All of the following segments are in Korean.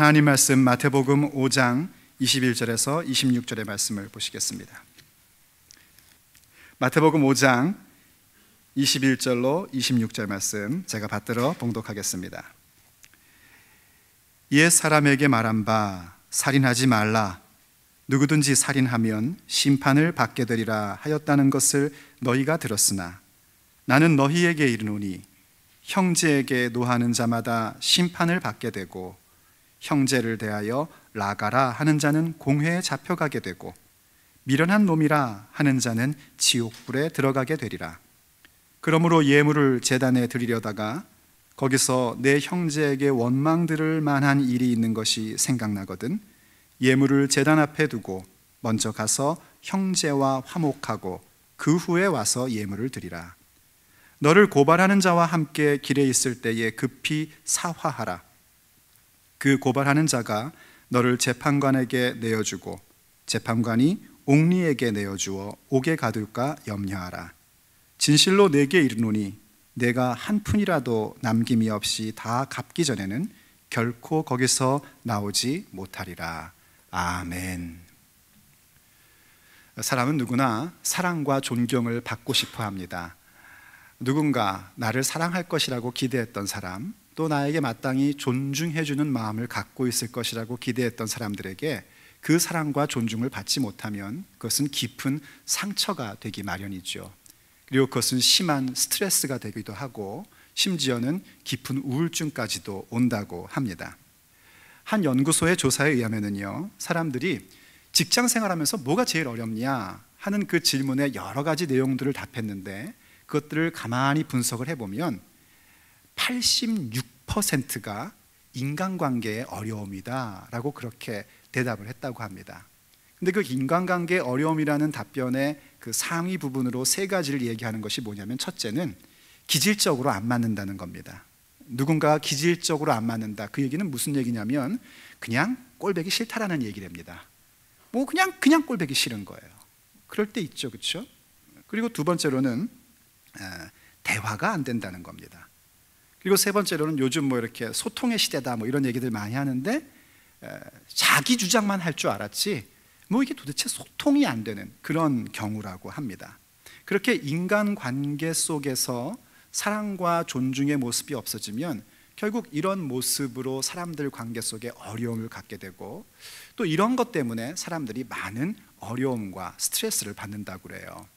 하나님 말씀 마태복음 5장 21절에서 26절의 말씀을 보시겠습니다. 마태복음 5장 21절로 26절 말씀 제가 받들어 봉독하겠습니다. 옛 사람에게 말한 바 살인하지 말라, 누구든지 살인하면 심판을 받게 되리라 하였다는 것을 너희가 들었으나 나는 너희에게 이르노니 형제에게 노하는 자마다 심판을 받게 되고 형제를 대하여 나가라 하는 자는 공회에 잡혀가게 되고 미련한 놈이라 하는 자는 지옥불에 들어가게 되리라. 그러므로 예물을 제단에 드리려다가 거기서 내 형제에게 원망 들을 만한 일이 있는 것이 생각나거든 예물을 제단 앞에 두고 먼저 가서 형제와 화목하고 그 후에 와서 예물을 드리라. 너를 고발하는 자와 함께 길에 있을 때에 급히 사화하라. 그 고발하는 자가 너를 재판관에게 내어주고 재판관이 옥리에게 내어주어 옥에 가둘까 염려하라. 진실로 내게 이르노니 내가 한 푼이라도 남김이 없이 다 갚기 전에는 결코 거기서 나오지 못하리라. 아멘. 사람은 누구나 사랑과 존경을 받고 싶어 합니다. 누군가 나를 사랑할 것이라고 기대했던 사람, 또 나에게 마땅히 존중해주는 마음을 갖고 있을 것이라고 기대했던 사람들에게 그 사랑과 존중을 받지 못하면 그것은 깊은 상처가 되기 마련이죠. 그리고 그것은 심한 스트레스가 되기도 하고 심지어는 깊은 우울증까지도 온다고 합니다. 한 연구소의 조사에 의하면요, 사람들이 직장 생활하면서 뭐가 제일 어렵냐 하는 그 질문에 여러 가지 내용들을 답했는데 그것들을 가만히 분석을 해보면 86%가 인간관계의 어려움이다 라고 그렇게 대답을 했다고 합니다. 근데 그 인간관계의 어려움이라는 답변의 그 상위 부분으로 세 가지를 얘기하는 것이 뭐냐면, 첫째는 기질적으로 안 맞는다는 겁니다. 누군가가 기질적으로 안 맞는다, 그 얘기는 무슨 얘기냐면 그냥 꼴보기 싫다라는 얘기랍니다. 뭐 그냥 꼴보기 싫은 거예요. 그럴 때 있죠, 그렇죠? 그리고 두 번째로는 대화가 안 된다는 겁니다. 그리고 세 번째로는 요즘 뭐 이렇게 소통의 시대다 뭐 이런 얘기들 많이 하는데 자기 주장만 할 줄 알았지 뭐 이게 도대체 소통이 안 되는 그런 경우라고 합니다. 그렇게 인간관계 속에서 사랑과 존중의 모습이 없어지면 결국 이런 모습으로 사람들 관계 속에 어려움을 갖게 되고, 또 이런 것 때문에 사람들이 많은 어려움과 스트레스를 받는다고 그래요.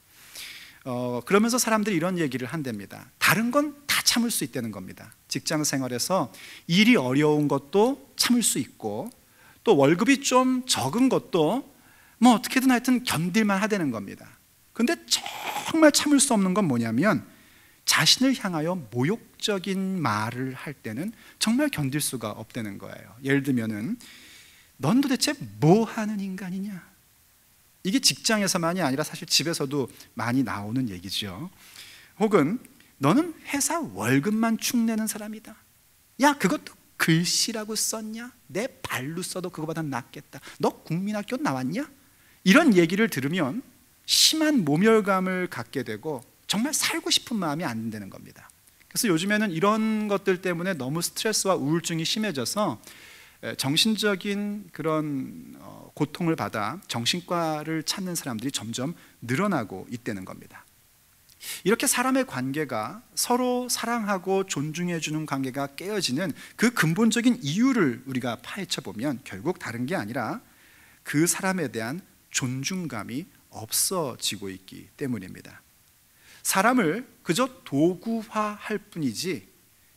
그러면서 사람들이 이런 얘기를 한답니다. 다른 건 다 참을 수 있다는 겁니다. 직장 생활에서 일이 어려운 것도 참을 수 있고, 또 월급이 좀 적은 것도 뭐 어떻게든 하여튼 견딜만 하다는 겁니다. 근데 정말 참을 수 없는 건 뭐냐면 자신을 향하여 모욕적인 말을 할 때는 정말 견딜 수가 없다는 거예요. 예를 들면은 넌 도대체 뭐 하는 인간이냐? 이게 직장에서만이 아니라 사실 집에서도 많이 나오는 얘기죠. 혹은 너는 회사 월급만 축내는 사람이다. 야, 그것도 글씨라고 썼냐? 내 발로 써도 그거보다 낫겠다. 너 국민학교 나왔냐? 이런 얘기를 들으면 심한 모멸감을 갖게 되고 정말 살고 싶은 마음이 안 드는 겁니다. 그래서 요즘에는 이런 것들 때문에 너무 스트레스와 우울증이 심해져서 정신적인 그런 고통을 받아 정신과를 찾는 사람들이 점점 늘어나고 있다는 겁니다. 이렇게 사람의 관계가 서로 사랑하고 존중해주는 관계가 깨어지는 그 근본적인 이유를 우리가 파헤쳐 보면 결국 다른 게 아니라 그 사람에 대한 존중감이 없어지고 있기 때문입니다. 사람을 그저 도구화할 뿐이지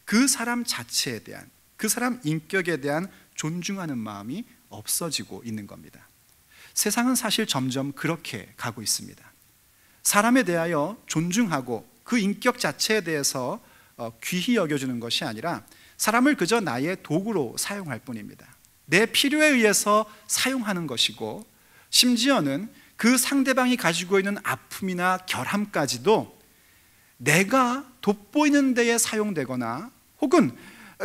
그 사람 자체에 대한, 그 사람 인격에 대한 존중하는 마음이 없어지고 있는 겁니다. 세상은 사실 점점 그렇게 가고 있습니다. 사람에 대하여 존중하고 그 인격 자체에 대해서 귀히 여겨주는 것이 아니라 사람을 그저 나의 도구로 사용할 뿐입니다. 내 필요에 의해서 사용하는 것이고, 심지어는 그 상대방이 가지고 있는 아픔이나 결함까지도 내가 돋보이는 데에 사용되거나 혹은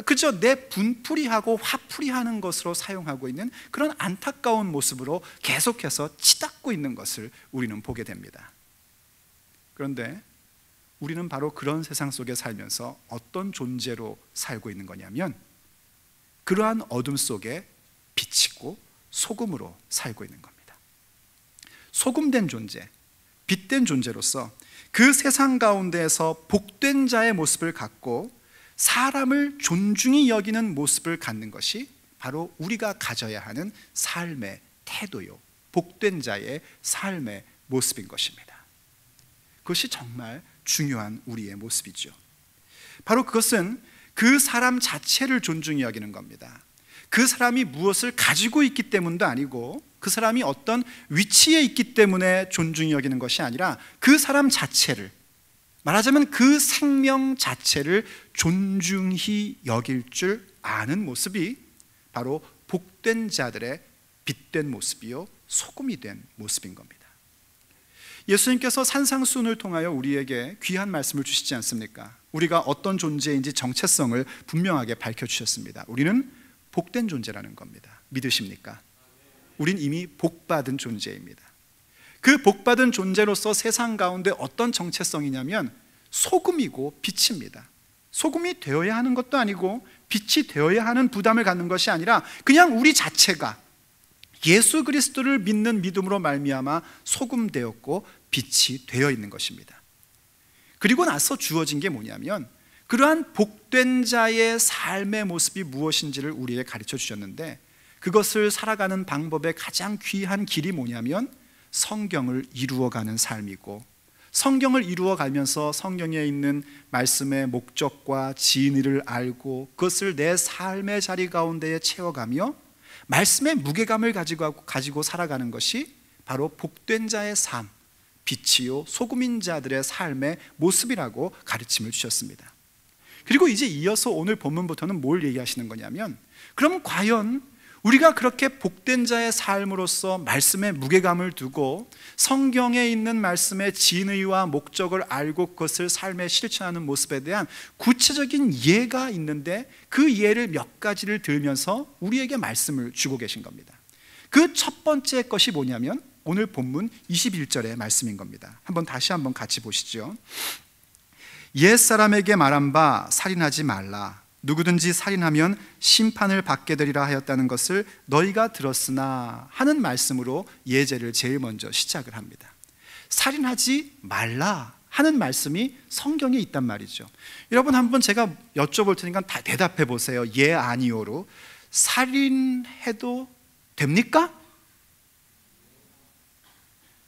그저 내 분풀이하고 화풀이하는 것으로 사용하고 있는 그런 안타까운 모습으로 계속해서 치닫고 있는 것을 우리는 보게 됩니다. 그런데 우리는 바로 그런 세상 속에 살면서 어떤 존재로 살고 있는 거냐면 그러한 어둠 속에 소금으로 살고 있는 겁니다. 소금된 존재, 빛된 존재로서 그 세상 가운데에서 복된 자의 모습을 갖고 사람을 존중히 여기는 모습을 갖는 것이 바로 우리가 가져야 하는 삶의 태도요, 복된 자의 삶의 모습인 것입니다. 그것이 정말 중요한 우리의 모습이죠. 바로 그것은 그 사람 자체를 존중히 여기는 겁니다. 그 사람이 무엇을 가지고 있기 때문도 아니고 그 사람이 어떤 위치에 있기 때문에 존중히 여기는 것이 아니라 그 사람 자체를, 말하자면 그 생명 자체를 존중히 여길 줄 아는 모습이 바로 복된 자들의 빛된 모습이요, 소금이 된 모습인 겁니다. 예수님께서 산상수훈을 통하여 우리에게 귀한 말씀을 주시지 않습니까? 우리가 어떤 존재인지 정체성을 분명하게 밝혀주셨습니다. 우리는 복된 존재라는 겁니다. 믿으십니까? 우린 이미 복받은 존재입니다. 그 복받은 존재로서 세상 가운데 어떤 정체성이냐면 소금이고 빛입니다. 소금이 되어야 하는 것도 아니고 빛이 되어야 하는 부담을 갖는 것이 아니라 그냥 우리 자체가 예수 그리스도를 믿는 믿음으로 말미암아 소금 되었고 빛이 되어 있는 것입니다. 그리고 나서 주어진 게 뭐냐면 그러한 복된 자의 삶의 모습이 무엇인지를 우리에게 가르쳐 주셨는데, 그것을 살아가는 방법의 가장 귀한 길이 뭐냐면 성경을 이루어가는 삶이고, 성경을 이루어가면서 성경에 있는 말씀의 목적과 진리를 알고 그것을 내 삶의 자리 가운데에 채워가며 말씀의 무게감을 가지고 살아가는 것이 바로 복된 자의 삶, 빛이요 소금인 자들의 삶의 모습이라고 가르침을 주셨습니다. 그리고 이제 이어서 오늘 본문부터는 뭘 얘기하시는 거냐면, 그럼 과연 우리가 그렇게 복된 자의 삶으로서 말씀의 무게감을 두고 성경에 있는 말씀의 진의와 목적을 알고 그것을 삶에 실천하는 모습에 대한 구체적인 예가 있는데, 그 예를 몇 가지를 들면서 우리에게 말씀을 주고 계신 겁니다. 그 첫 번째 것이 뭐냐면 오늘 본문 21절의 말씀인 겁니다. 다시 한번 같이 보시죠. 옛사람에게 말한 바 살인하지 말라. 누구든지 살인하면 심판을 받게 되리라 하였다는 것을 너희가 들었으나 하는 말씀으로 예제를 제일 먼저 시작을 합니다. 살인하지 말라 하는 말씀이 성경에 있단 말이죠. 여러분, 한번 제가 여쭤볼 테니까 다 대답해 보세요. 예, 아니요로. 살인해도 됩니까?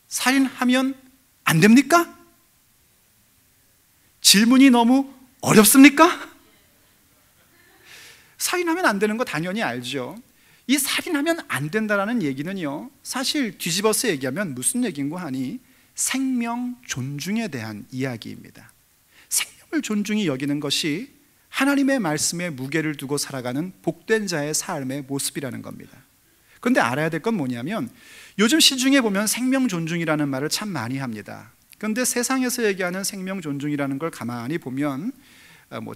살인하면 안 됩니까? 질문이 너무 어렵습니까? 살인하면 안 되는 거 당연히 알죠. 이 살인하면 안 된다라는 얘기는요, 사실 뒤집어서 얘기하면 무슨 얘기인고 하니 생명 존중에 대한 이야기입니다. 생명을 존중히 여기는 것이 하나님의 말씀에 무게를 두고 살아가는 복된 자의 삶의 모습이라는 겁니다. 그런데 알아야 될 건 뭐냐면 요즘 시중에 보면 생명 존중이라는 말을 참 많이 합니다. 그런데 세상에서 얘기하는 생명 존중이라는 걸 가만히 보면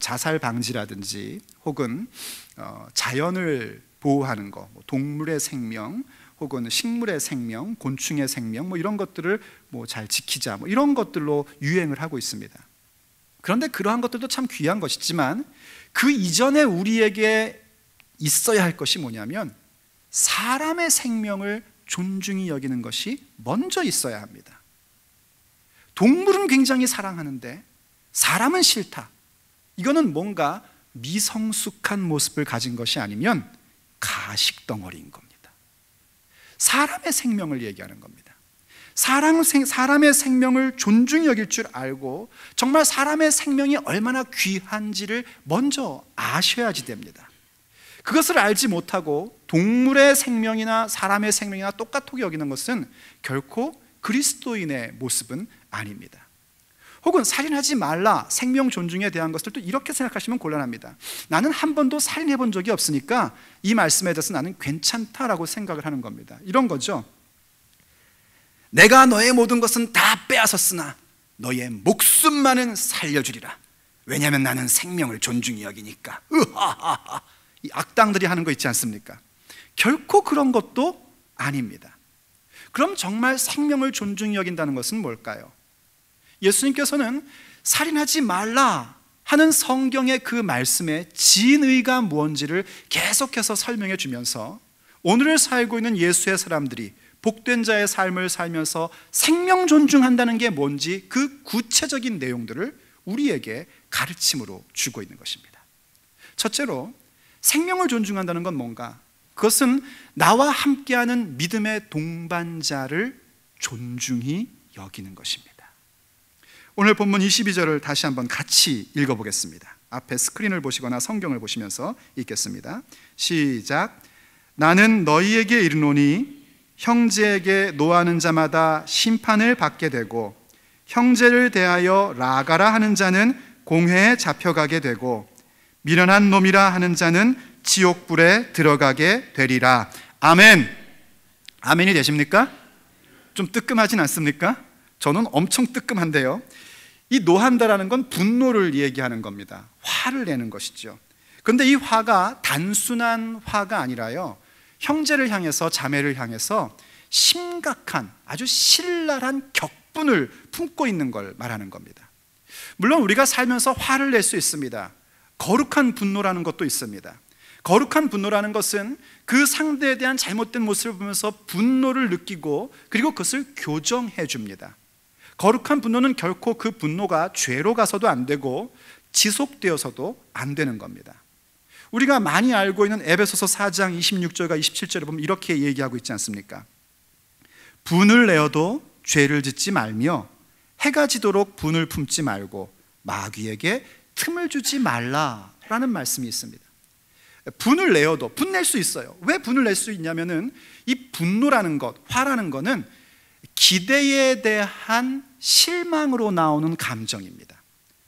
자살 방지라든지 혹은 자연을 보호하는 거, 동물의 생명 혹은 식물의 생명, 곤충의 생명 이런 것들을 잘 지키자 이런 것들로 유행을 하고 있습니다. 그런데 그러한 것들도 참 귀한 것이지만 그 이전에 우리에게 있어야 할 것이 뭐냐면 사람의 생명을 존중히 여기는 것이 먼저 있어야 합니다. 동물은 굉장히 사랑하는데 사람은 싫다. 이거는 뭔가 미성숙한 모습을 가진 것이 아니면 가식덩어리인 겁니다. 사람의 생명을 얘기하는 겁니다. 사람의 생명을 존중히 여길 줄 알고 정말 사람의 생명이 얼마나 귀한지를 먼저 아셔야지 됩니다. 그것을 알지 못하고 동물의 생명이나 사람의 생명이나 똑같게 여기는 것은 결코 그리스도인의 모습은 아닙니다. 혹은 살인하지 말라, 생명 존중에 대한 것들도 이렇게 생각하시면 곤란합니다. 나는 한 번도 살인해 본 적이 없으니까 이 말씀에 대해서 나는 괜찮다라고 생각을 하는 겁니다. 이런 거죠. 내가 너의 모든 것은 다 빼앗았으나 너의 목숨만은 살려주리라. 왜냐하면 나는 생명을 존중히 여기니까. 으하하하. 이 악당들이 하는 거 있지 않습니까? 결코 그런 것도 아닙니다. 그럼 정말 생명을 존중히 여긴다는 것은 뭘까요? 예수님께서는 살인하지 말라 하는 성경의 그 말씀의 진의가 무엇인지를 계속해서 설명해 주면서 오늘을 살고 있는 예수의 사람들이 복된 자의 삶을 살면서 생명 존중한다는 게 뭔지 그 구체적인 내용들을 우리에게 가르침으로 주고 있는 것입니다. 첫째로, 생명을 존중한다는 건 뭔가? 그것은 나와 함께하는 믿음의 동반자를 존중히 여기는 것입니다. 오늘 본문 22절을 다시 한번 같이 읽어보겠습니다. 앞에 스크린을 보시거나 성경을 보시면서 읽겠습니다. 시작. 나는 너희에게 이르노니 형제에게 노하는 자마다 심판을 받게 되고 형제를 대하여 라가라 하는 자는 공회에 잡혀가게 되고 미련한 놈이라 하는 자는 지옥불에 들어가게 되리라. 아멘. 아멘이 되십니까? 좀 뜨끔하진 않습니까? 저는 엄청 뜨끔한데요. 이 노한다라는 건 분노를 얘기하는 겁니다. 화를 내는 것이죠. 그런데 이 화가 단순한 화가 아니라요, 형제를 향해서, 자매를 향해서 심각한, 아주 신랄한 격분을 품고 있는 걸 말하는 겁니다. 물론 우리가 살면서 화를 낼 수 있습니다. 거룩한 분노라는 것도 있습니다. 거룩한 분노라는 것은 그 상대에 대한 잘못된 모습을 보면서 분노를 느끼고 그리고 그것을 교정해 줍니다. 거룩한 분노는 결코 그 분노가 죄로 가서도 안 되고 지속되어서도 안 되는 겁니다. 우리가 많이 알고 있는 에베소서 4장 26절과 27절에 보면 이렇게 얘기하고 있지 않습니까? 분을 내어도 죄를 짓지 말며 해가 지도록 분을 품지 말고 마귀에게 틈을 주지 말라라는 말씀이 있습니다. 분을 내어도, 분낼 수 있어요. 왜 분을 낼 수 있냐면은 이 분노라는 것, 화라는 거는 기대에 대한 실망으로 나오는 감정입니다.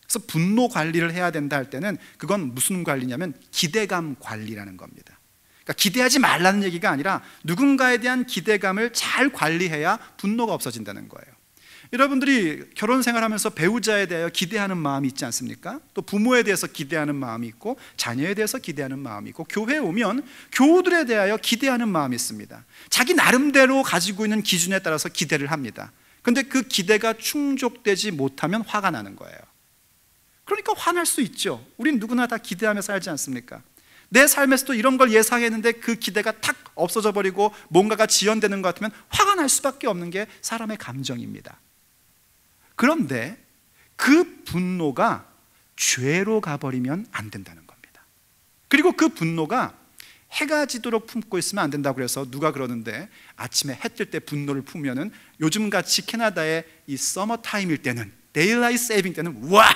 그래서 분노 관리를 해야 된다 할 때는 그건 무슨 관리냐면 기대감 관리라는 겁니다. 그러니까 기대하지 말라는 얘기가 아니라 누군가에 대한 기대감을 잘 관리해야 분노가 없어진다는 거예요. 여러분들이 결혼 생활하면서 배우자에 대하여 기대하는 마음이 있지 않습니까? 또 부모에 대해서 기대하는 마음이 있고 자녀에 대해서 기대하는 마음이 있고 교회에 오면 교우들에 대하여 기대하는 마음이 있습니다. 자기 나름대로 가지고 있는 기준에 따라서 기대를 합니다. 그런데 그 기대가 충족되지 못하면 화가 나는 거예요. 그러니까 화날 수 있죠. 우린 누구나 다 기대하며 살지 않습니까? 내 삶에서도 이런 걸 예상했는데 그 기대가 탁 없어져 버리고 뭔가가 지연되는 것 같으면 화가 날 수밖에 없는 게 사람의 감정입니다. 그런데 그 분노가 죄로 가버리면 안 된다는 겁니다. 그리고 그 분노가 해가 지도록 품고 있으면 안 된다고 그래서 누가 그러는데 아침에 해 뜰 때 분노를 품으면은 요즘같이 캐나다의 이 서머 타임일 때는 데일라이트 세이빙 때는 와!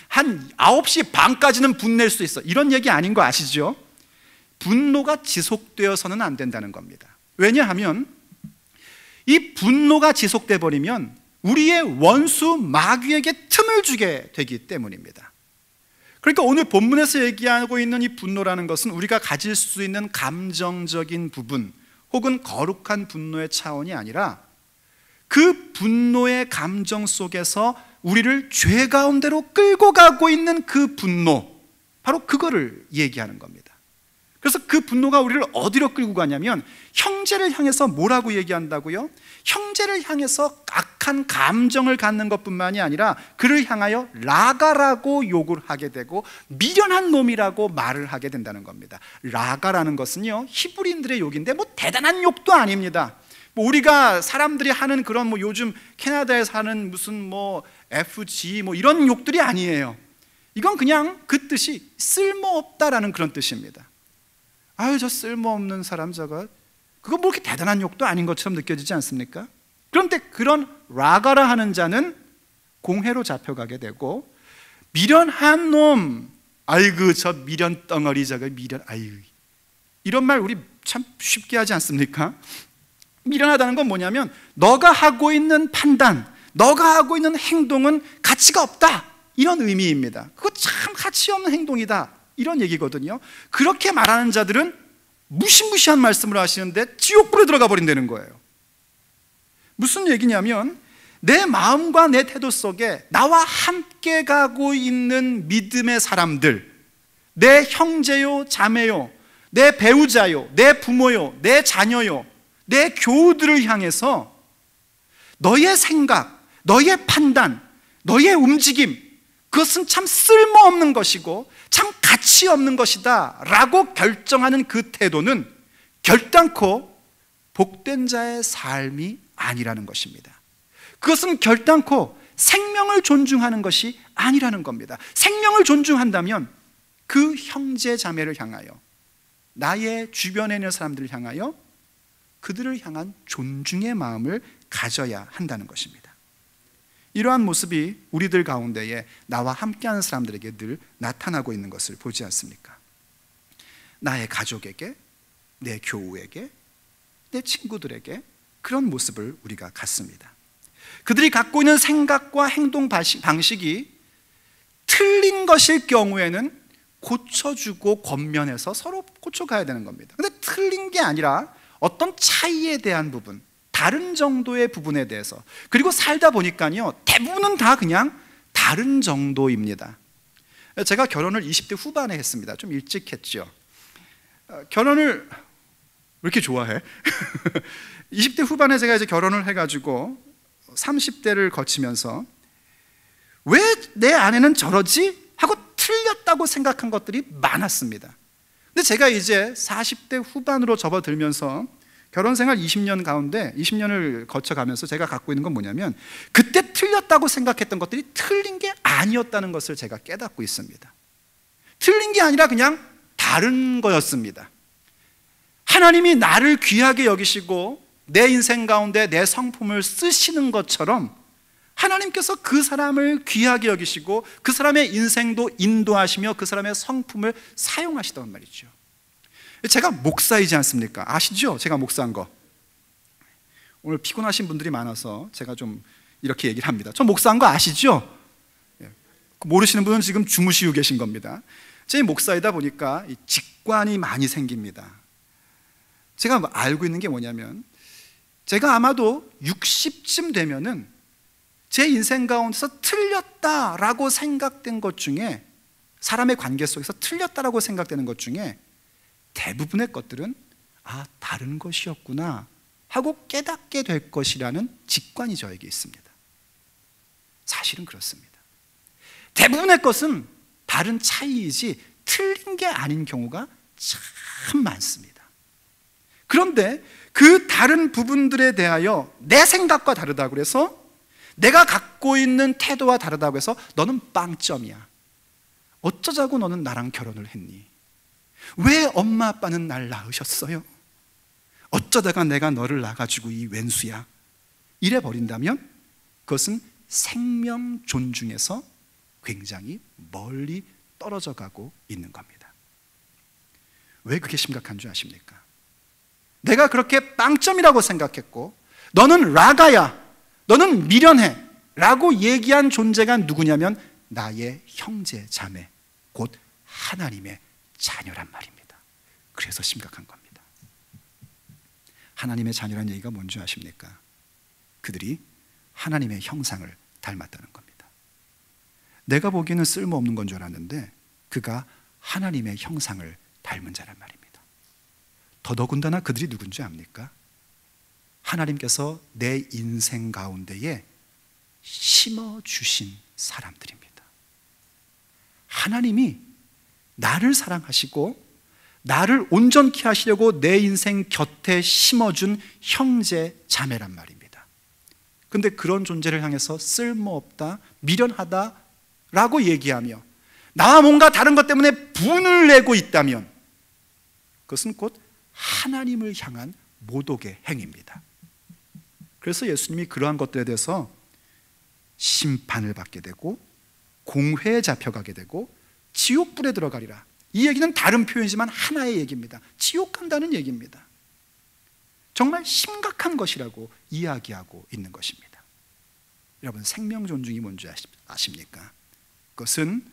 한 9시 반까지는 분낼 수 있어. 이런 얘기 아닌 거 아시죠? 분노가 지속되어서는 안 된다는 겁니다. 왜냐하면 이 분노가 지속돼 버리면 우리의 원수 마귀에게 틈을 주게 되기 때문입니다. 그러니까 오늘 본문에서 얘기하고 있는 이 분노라는 것은 우리가 가질 수 있는 감정적인 부분 혹은 거룩한 분노의 차원이 아니라 그 분노의 감정 속에서 우리를 죄 가운데로 끌고 가고 있는 그 분노, 바로 그거를 얘기하는 겁니다. 그래서 그 분노가 우리를 어디로 끌고 가냐면 형제를 향해서 뭐라고 얘기한다고요? 형제를 향해서 악한 감정을 갖는 것뿐만이 아니라 그를 향하여 라가라고 욕을 하게 되고 미련한 놈이라고 말을 하게 된다는 겁니다. 라가라는 것은요, 히브리인들의 욕인데 뭐 대단한 욕도 아닙니다. 뭐 우리가 사람들이 하는 그런 뭐 요즘 캐나다에 사는 무슨 뭐 FG 뭐 이런 욕들이 아니에요. 이건 그냥 그 뜻이 쓸모없다라는 그런 뜻입니다. 아유, 저 쓸모없는 사람 저거, 그거 뭐 이렇게 대단한 욕도 아닌 것처럼 느껴지지 않습니까? 그런데 그런 라가라 하는 자는 공회로 잡혀가게 되고 미련한 놈, 아이고 저 미련 덩어리 저거 미련, 아이고, 이런 말 우리 참 쉽게 하지 않습니까? 미련하다는 건 뭐냐면 너가 하고 있는 판단, 너가 하고 있는 행동은 가치가 없다, 이런 의미입니다. 그거 참 가치 없는 행동이다, 이런 얘기거든요. 그렇게 말하는 자들은 무시무시한 말씀을 하시는데 지옥불에 들어가 버린다는 거예요. 무슨 얘기냐면 내 마음과 내 태도 속에 나와 함께 가고 있는 믿음의 사람들, 내 형제요 자매요, 내 배우자요, 내 부모요, 내 자녀요, 내 교우들을 향해서 너의 생각, 너의 판단, 너의 움직임, 그것은 참 쓸모없는 것이고 참 가치 없는 것이다 라고 결정하는 그 태도는 결단코 복된 자의 삶이 아니라는 것입니다. 그것은 결단코 생명을 존중하는 것이 아니라는 겁니다. 생명을 존중한다면 그 형제 자매를 향하여, 나의 주변에 있는 사람들을 향하여 그들을 향한 존중의 마음을 가져야 한다는 것입니다. 이러한 모습이 우리들 가운데에 나와 함께하는 사람들에게 늘 나타나고 있는 것을 보지 않습니까? 나의 가족에게, 내 교우에게, 내 친구들에게 그런 모습을 우리가 갖습니다. 그들이 갖고 있는 생각과 행동 방식이 틀린 것일 경우에는 고쳐주고 권면해서 서로 고쳐가야 되는 겁니다. 근데 틀린 게 아니라 어떤 차이에 대한 부분, 다른 정도의 부분에 대해서, 그리고 살다 보니까요 대부분은 다 그냥 다른 정도입니다. 제가 결혼을 20대 후반에 했습니다. 좀 일찍 했죠. 결혼을 왜 이렇게 좋아해? 20대 후반에 제가 이제 결혼을 해가지고 30대를 거치면서 왜 내 아내는 저러지? 하고 틀렸다고 생각한 것들이 많았습니다. 근데 제가 이제 40대 후반으로 접어들면서 결혼 생활 20년 가운데 20년을 거쳐가면서 제가 갖고 있는 건 뭐냐면, 그때 틀렸다고 생각했던 것들이 틀린 게 아니었다는 것을 제가 깨닫고 있습니다. 틀린 게 아니라 그냥 다른 거였습니다. 하나님이 나를 귀하게 여기시고 내 인생 가운데 내 성품을 쓰시는 것처럼 하나님께서 그 사람을 귀하게 여기시고 그 사람의 인생도 인도하시며 그 사람의 성품을 사용하시단 말이죠. 제가 목사이지 않습니까? 아시죠? 제가 목사인 거. 오늘 피곤하신 분들이 많아서 제가 좀 이렇게 얘기를 합니다. 저 목사인 거 아시죠? 모르시는 분은 지금 주무시고 계신 겁니다. 제 목사이다 보니까 직관이 많이 생깁니다. 제가 알고 있는 게 뭐냐면, 제가 아마도 60쯤 되면은 제 인생 가운데서 틀렸다라고 생각된 것 중에, 사람의 관계 속에서 틀렸다라고 생각되는 것 중에 대부분의 것들은 다른 것이었구나 하고 깨닫게 될 것이라는 직관이 저에게 있습니다. 사실은 그렇습니다. 대부분의 것은 다른 차이이지 틀린 게 아닌 경우가 참 많습니다. 그런데 그 다른 부분들에 대하여 내 생각과 다르다고 해서, 내가 갖고 있는 태도와 다르다고 해서 너는 빵점이야, 어쩌자고 너는 나랑 결혼을 했니? 왜 엄마 아빠는 날 낳으셨어요? 어쩌다가 내가 너를 낳아가지고 이 왼수야? 이래 버린다면 그것은 생명 존중에서 굉장히 멀리 떨어져 가고 있는 겁니다. 왜 그게 심각한 줄 아십니까? 내가 그렇게 빵점이라고 생각했고 너는 라가야, 너는 미련해 라고 얘기한 존재가 누구냐면 나의 형제 자매, 곧 하나님의 자녀란 말입니다. 그래서 심각한 겁니다. 하나님의 자녀란 얘기가 뭔지 아십니까? 그들이 하나님의 형상을 닮았다는 겁니다. 내가 보기에는 쓸모없는 건 줄 알았는데 그가 하나님의 형상을 닮은 자란 말입니다. 더더군다나 그들이 누군지 압니까? 하나님께서 내 인생 가운데에 심어주신 사람들입니다. 하나님이 나를 사랑하시고 나를 온전케 하시려고 내 인생 곁에 심어준 형제 자매란 말입니다. 근데 그런 존재를 향해서 쓸모없다, 미련하다 라고 얘기하며 나와 뭔가 다른 것 때문에 분을 내고 있다면 그것은 곧 하나님을 향한 모독의 행위입니다. 그래서 예수님이 그러한 것들에 대해서 심판을 받게 되고 공회에 잡혀가게 되고 지옥불에 들어가리라. 이 얘기는 다른 표현이지만 하나의 얘기입니다. 지옥 간다는 얘기입니다. 정말 심각한 것이라고 이야기하고 있는 것입니다. 여러분, 생명 존중이 뭔지 아십니까? 그것은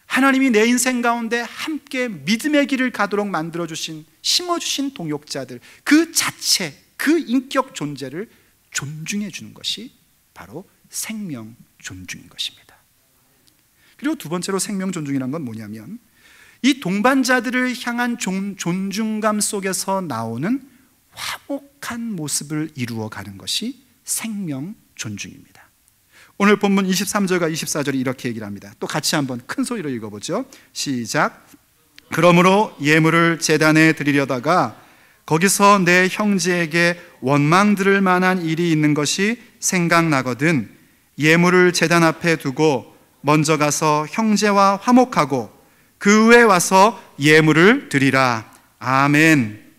하나님이 내 인생 가운데 함께 믿음의 길을 가도록 만들어주신, 심어주신 동역자들 그 자체, 그 인격 존재를 존중해 주는 것이 바로 생명 존중인 것입니다. 그리고 두 번째로 생명 존중이란 건 뭐냐면 이 동반자들을 향한 존중감 속에서 나오는 화목한 모습을 이루어가는 것이 생명 존중입니다. 오늘 본문 23절과 24절이 이렇게 얘기를 합니다. 또 같이 한번 큰 소리로 읽어보죠. 시작. 그러므로 예물을 제단에 드리려다가 거기서 내 형제에게 원망 들을 만한 일이 있는 것이 생각나거든 예물을 제단 앞에 두고 먼저 가서 형제와 화목하고 그 후에 와서 예물을 드리라. 아멘.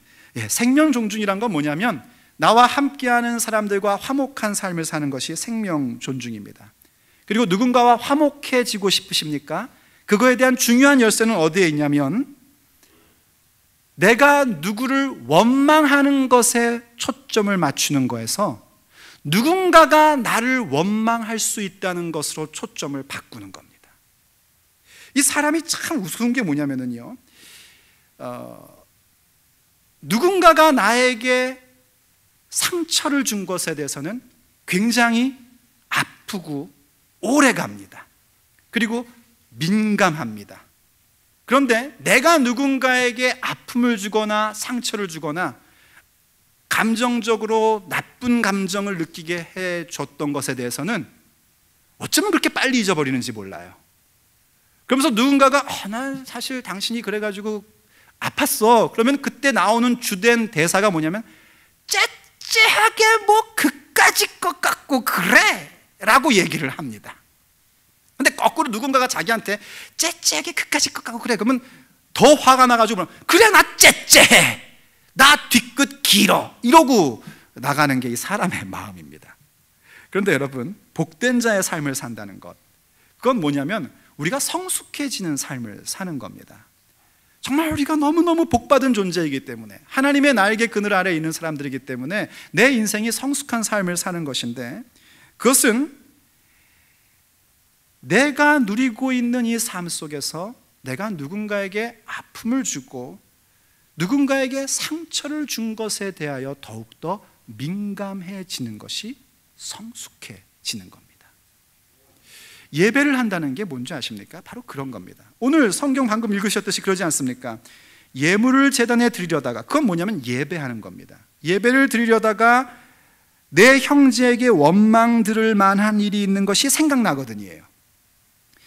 생명 존중이란 건 뭐냐면 나와 함께하는 사람들과 화목한 삶을 사는 것이 생명 존중입니다. 그리고 누군가와 화목해지고 싶으십니까? 그거에 대한 중요한 열쇠는 어디에 있냐면 내가 누구를 원망하는 것에 초점을 맞추는 거에서 누군가가 나를 원망할 수 있다는 것으로 초점을 바꾸는 겁니다. 이 사람이 참 우스운 게 뭐냐면요, 누군가가 나에게 상처를 준 것에 대해서는 굉장히 아프고 오래 갑니다. 그리고 민감합니다. 그런데 내가 누군가에게 아픔을 주거나 상처를 주거나 감정적으로 나쁜 감정을 느끼게 해줬던 것에 대해서는 어쩌면 그렇게 빨리 잊어버리는지 몰라요. 그러면서 누군가가 난 사실 당신이 그래가지고 아팠어. 그러면 그때 나오는 주된 대사가 뭐냐면 째째하게 뭐 그까짓 것 같고 그래 라고 얘기를 합니다. 근데 거꾸로 누군가가 자기한테 째째하게 그까짓 것 같고 그래 그러면 더 화가 나가지고 그래 나 째째해, 나 뒤끝 길어 이러고 나가는 게 이 사람의 마음입니다. 그런데 여러분, 복된 자의 삶을 산다는 것, 그건 뭐냐면 우리가 성숙해지는 삶을 사는 겁니다. 정말 우리가 너무너무 복받은 존재이기 때문에, 하나님의 날개 그늘 아래 있는 사람들이기 때문에 내 인생이 성숙한 삶을 사는 것인데, 그것은 내가 누리고 있는 이 삶 속에서 내가 누군가에게 아픔을 주고 누군가에게 상처를 준 것에 대하여 더욱더 민감해지는 것이 성숙해지는 겁니다. 예배를 한다는 게 뭔지 아십니까? 바로 그런 겁니다. 오늘 성경 방금 읽으셨듯이 그러지 않습니까? 예물을 제단에 드리려다가, 그건 뭐냐면 예배하는 겁니다. 예배를 드리려다가 내 형제에게 원망 들을 만한 일이 있는 것이 생각나거든요.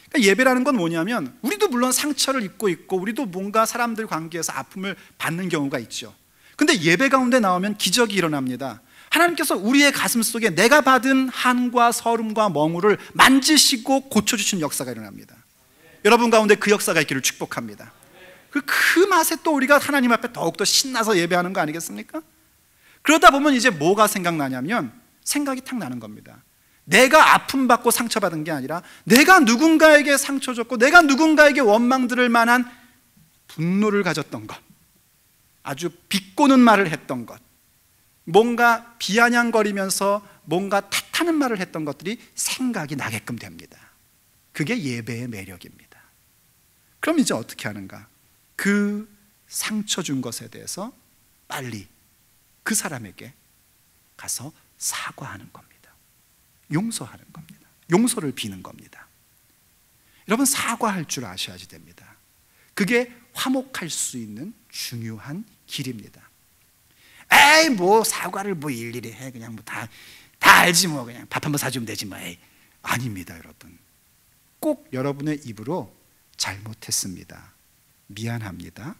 그러니까 예배라는 건 뭐냐면 우리도 물론 상처를 입고 있고 우리도 뭔가 사람들 관계에서 아픔을 받는 경우가 있죠. 근데 예배 가운데 나오면 기적이 일어납니다. 하나님께서 우리의 가슴 속에 내가 받은 한과 서름과 멍울을 만지시고 고쳐주시는 역사가 일어납니다. 여러분 가운데 그 역사가 있기를 축복합니다. 그 맛에 또 우리가 하나님 앞에 더욱더 신나서 예배하는 거 아니겠습니까? 그러다 보면 이제 뭐가 생각나냐면 생각이 탁 나는 겁니다. 내가 아픔 받고 상처받은 게 아니라 내가 누군가에게 상처 줬고 내가 누군가에게 원망 들을 만한 분노를 가졌던 것, 아주 비꼬는 말을 했던 것, 뭔가 비아냥거리면서 뭔가 탓하는 말을 했던 것들이 생각이 나게끔 됩니다. 그게 예배의 매력입니다. 그럼 이제 어떻게 하는가? 그 상처 준 것에 대해서 빨리 그 사람에게 가서 사과하는 겁니다. 용서하는 겁니다. 용서를 비는 겁니다. 여러분, 사과할 줄 아셔야지 됩니다. 그게 화목할 수 있는 중요한 길입니다. 에이 뭐 사과를 뭐 일일이 해, 그냥 뭐 다 알지 뭐, 그냥 밥 한번 사주면 되지 뭐. 에이. 아닙니다. 여러분, 꼭 여러분의 입으로 잘못했습니다, 미안합니다,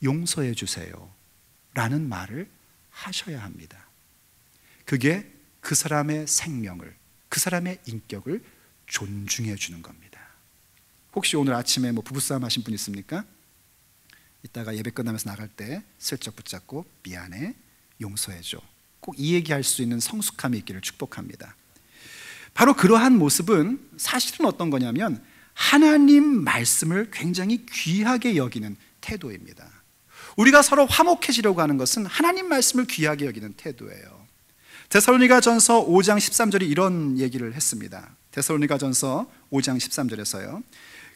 용서해 주세요 라는 말을 하셔야 합니다. 그게 그 사람의 생명을, 그 사람의 인격을 존중해 주는 겁니다. 혹시 오늘 아침에 뭐 부부싸움 하신 분 있습니까? 이따가 예배 끝나면서 나갈 때 슬쩍 붙잡고 미안해, 용서해 줘, 꼭 이 얘기할 수 있는 성숙함이 있기를 축복합니다. 바로 그러한 모습은 사실은 어떤 거냐면 하나님 말씀을 굉장히 귀하게 여기는 태도입니다. 우리가 서로 화목해지려고 하는 것은 하나님 말씀을 귀하게 여기는 태도예요. 데살로니가전서 5장 13절이 이런 얘기를 했습니다. 데살로니가전서 5장 13절에서요,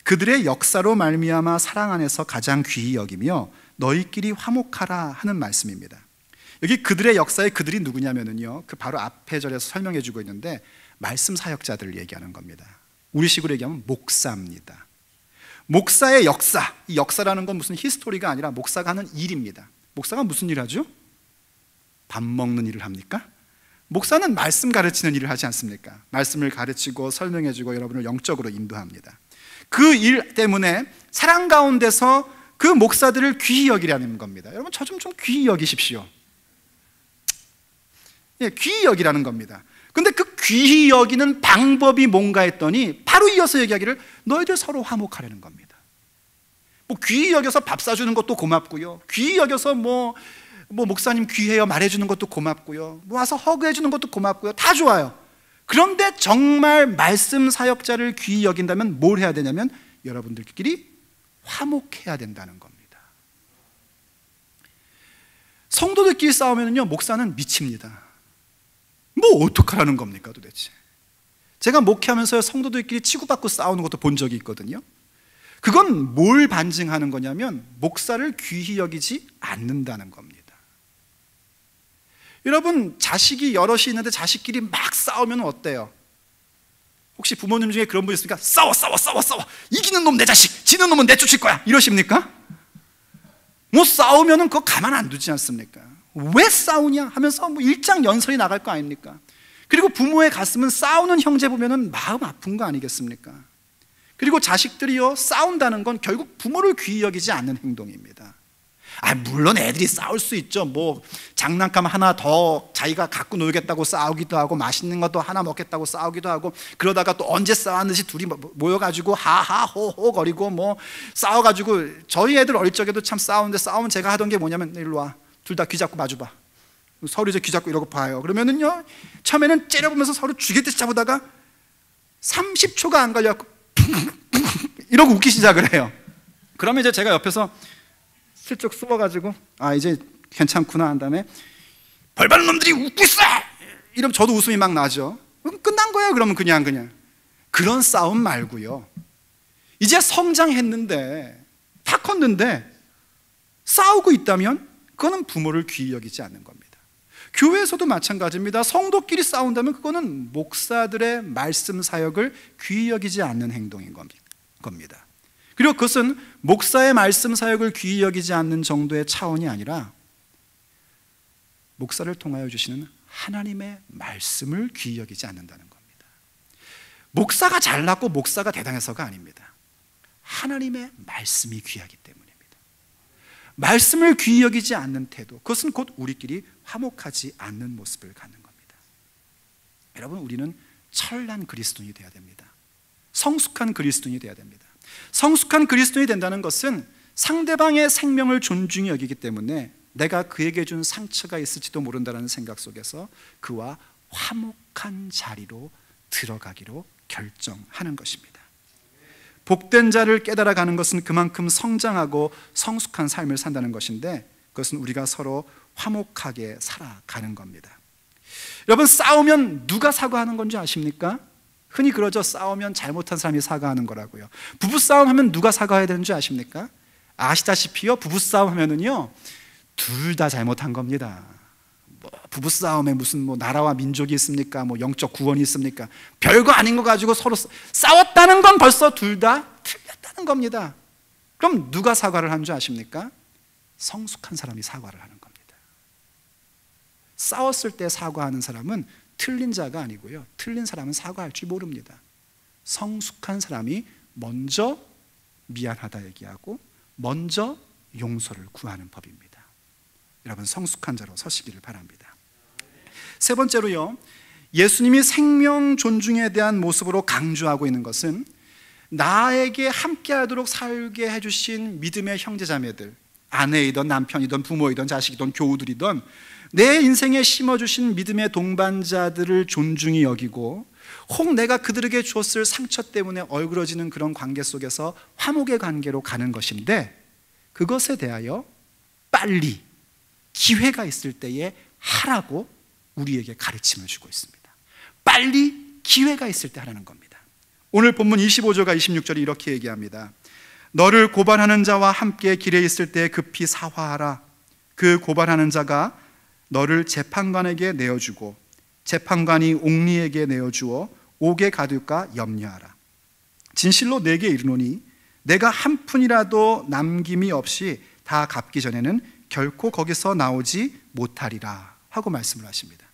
그들의 역사로 말미암아 사랑 안에서 가장 귀히 여기며 너희끼리 화목하라 하는 말씀입니다. 여기 그들의 역사의 그들이 누구냐면요, 그 바로 앞에 절에서 설명해 주고 있는데 말씀 사역자들을 얘기하는 겁니다. 우리식으로 얘기하면 목사입니다. 목사의 역사, 이 역사라는 건 무슨 히스토리가 아니라 목사가 하는 일입니다. 목사가 무슨 일을 하죠? 밥 먹는 일을 합니까? 목사는 말씀 가르치는 일을 하지 않습니까? 말씀을 가르치고 설명해주고 여러분을 영적으로 인도합니다. 그 일 때문에 사랑 가운데서 그 목사들을 귀히 여기라는 겁니다. 여러분, 저 좀 귀히 여기십시오. 예, 귀히 여기라는 겁니다. 근데 그 귀히 여기는 방법이 뭔가 했더니 바로 이어서 얘기하기를 너희들 서로 화목하라는 겁니다. 뭐 귀히 여겨서 밥 사주는 것도 고맙고요, 귀히 여겨서 뭐 목사님 귀해요 말해주는 것도 고맙고요, 뭐 와서 허그해주는 것도 고맙고요, 다 좋아요. 그런데 정말 말씀 사역자를 귀히 여긴다면 뭘 해야 되냐면 여러분들끼리 화목해야 된다는 겁니다. 성도들끼리 싸우면요 목사는 미칩니다. 뭐 어떡하라는 겁니까 도대체? 제가 목회하면서 성도들끼리 치고받고 싸우는 것도 본 적이 있거든요. 그건 뭘 반증하는 거냐면 목사를 귀히 여기지 않는다는 겁니다. 여러분, 자식이 여럿이 있는데 자식끼리 막 싸우면 어때요? 혹시 부모님 중에 그런 분 있습니까? 싸워 이기는 놈 내 자식, 지는 놈은 내 쫓을 거야 이러십니까? 뭐 싸우면은 그거 가만 안 두지 않습니까? 왜 싸우냐 하면서 뭐 일장연설이 나갈 거 아닙니까? 그리고 부모의 가슴은 싸우는 형제 보면은 마음 아픈 거 아니겠습니까? 그리고 자식들이요 싸운다는 건 결국 부모를 귀히 여기지 않는 행동입니다. 물론 애들이 싸울 수 있죠. 뭐 장난감 하나 더 자기가 갖고 놀겠다고 싸우기도 하고 맛있는 것도 하나 먹겠다고 싸우기도 하고, 그러다가 또 언제 싸웠는지 둘이 모여가지고 하하호호 거리고 뭐 싸워가지고, 저희 애들 어릴 적에도 참 싸우는데 싸우면 제가 하던 게 뭐냐면 일로 와, 둘 다 귀 잡고 마주봐. 서로 이제 귀 잡고 이러고 봐요. 그러면은요 처음에는 째려보면서 서로 죽이듯이 잡으다가 30초가 안 걸려갖고 이러고 웃기 시작을 해요. 그러면 이제 제가 옆에서 슬쩍 숨어가지고 이제 괜찮구나 한 다음에 벌 받는 놈들이 웃고 있어! 이러면 저도 웃음이 막 나죠. 끝난 거예요. 그러면 그냥 그런 싸움 말고요, 이제 성장했는데 다 컸는데 싸우고 있다면 그거는 부모를 귀히 여기지 않는 겁니다. 교회에서도 마찬가지입니다. 성도끼리 싸운다면 그거는 목사들의 말씀 사역을 귀히 여기지 않는 행동인 겁니다. 그리고 그것은 목사의 말씀 사역을 귀히 여기지 않는 정도의 차원이 아니라 목사를 통하여 주시는 하나님의 말씀을 귀히 여기지 않는다는 겁니다. 목사가 잘났고 목사가 대단해서가 아닙니다. 하나님의 말씀이 귀하기 때문입니다. 말씀을 귀히 여기지 않는 태도, 그것은 곧 우리끼리 화목하지 않는 모습을 갖는 겁니다. 여러분, 우리는 철난 그리스도인이 되어야 됩니다. 성숙한 그리스도인이 되어야 됩니다. 성숙한 그리스도인이 된다는 것은 상대방의 생명을 존중히 여기기 때문에 내가 그에게 준 상처가 있을지도 모른다는 생각 속에서 그와 화목한 자리로 들어가기로 결정하는 것입니다. 복된 자를 깨달아가는 것은 그만큼 성장하고 성숙한 삶을 산다는 것인데, 그것은 우리가 서로 화목하게 살아가는 겁니다. 여러분, 싸우면 누가 사과하는 건지 아십니까? 흔히 그러죠. 싸우면 잘못한 사람이 사과하는 거라고요. 부부싸움 하면 누가 사과해야 되는 줄 아십니까? 아시다시피요, 부부싸움 하면은요 둘 다 잘못한 겁니다. 부부싸움에 무슨 나라와 민족이 있습니까? 영적 구원이 있습니까? 별거 아닌 거 가지고 서로 싸웠다는 건 벌써 둘 다 틀렸다는 겁니다. 그럼 누가 사과를 한 줄 아십니까? 성숙한 사람이 사과를 하는 겁니다. 싸웠을 때 사과하는 사람은 틀린 자가 아니고요, 틀린 사람은 사과할 줄 모릅니다. 성숙한 사람이 먼저 미안하다 얘기하고 먼저 용서를 구하는 법입니다. 여러분, 성숙한 자로 서시기를 바랍니다. 세 번째로요, 예수님이 생명 존중에 대한 모습으로 강조하고 있는 것은 나에게 함께하도록 살게 해주신 믿음의 형제자매들, 아내이든 남편이든 부모이든 자식이든 교우들이든 내 인생에 심어주신 믿음의 동반자들을 존중히 여기고, 혹 내가 그들에게 주었을 상처 때문에 얼그러지는 그런 관계 속에서 화목의 관계로 가는 것인데, 그것에 대하여 빨리 기회가 있을 때에 하라고 우리에게 가르침을 주고 있습니다. 빨리 기회가 있을 때 하라는 겁니다. 오늘 본문 25절과 26절이 이렇게 얘기합니다. 너를 고발하는 자와 함께 길에 있을 때 급히 사화하라. 그 고발하는 자가 너를 재판관에게 내어주고 재판관이 옥리에게 내어주어 옥에 가둘까 염려하라. 진실로 내게 이르노니 내가 한 푼이라도 남김이 없이 다 갚기 전에는 결코 거기서 나오지 못하리라 하고 말씀을 하십니다.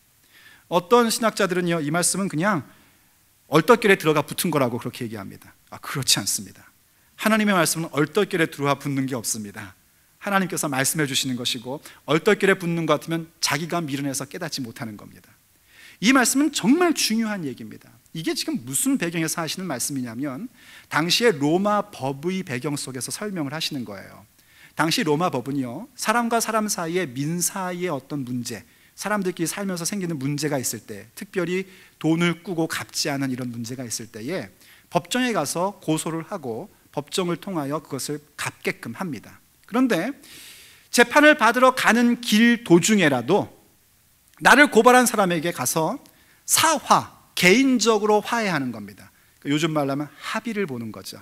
어떤 신학자들은요, 이 말씀은 그냥 얼떨결에 들어가 붙은 거라고 그렇게 얘기합니다. 그렇지 않습니다. 하나님의 말씀은 얼떨결에 들어와 붙는 게 없습니다. 하나님께서 말씀해 주시는 것이고 얼떨결에 붙는 것 같으면 자기가 미련해서 깨닫지 못하는 겁니다. 이 말씀은 정말 중요한 얘기입니다. 이게 지금 무슨 배경에서 하시는 말씀이냐면 당시의 로마 법의 배경 속에서 설명을 하시는 거예요. 당시 로마 법은요, 사람과 사람 사이에 민사의 어떤 문제, 사람들끼리 살면서 생기는 문제가 있을 때, 특별히 돈을 꾸고 갚지 않은 이런 문제가 있을 때에 법정에 가서 고소를 하고 법정을 통하여 그것을 갚게끔 합니다. 그런데 재판을 받으러 가는 길 도중에라도 나를 고발한 사람에게 가서 개인적으로 화해하는 겁니다. 요즘 말로 하면 합의를 보는 거죠.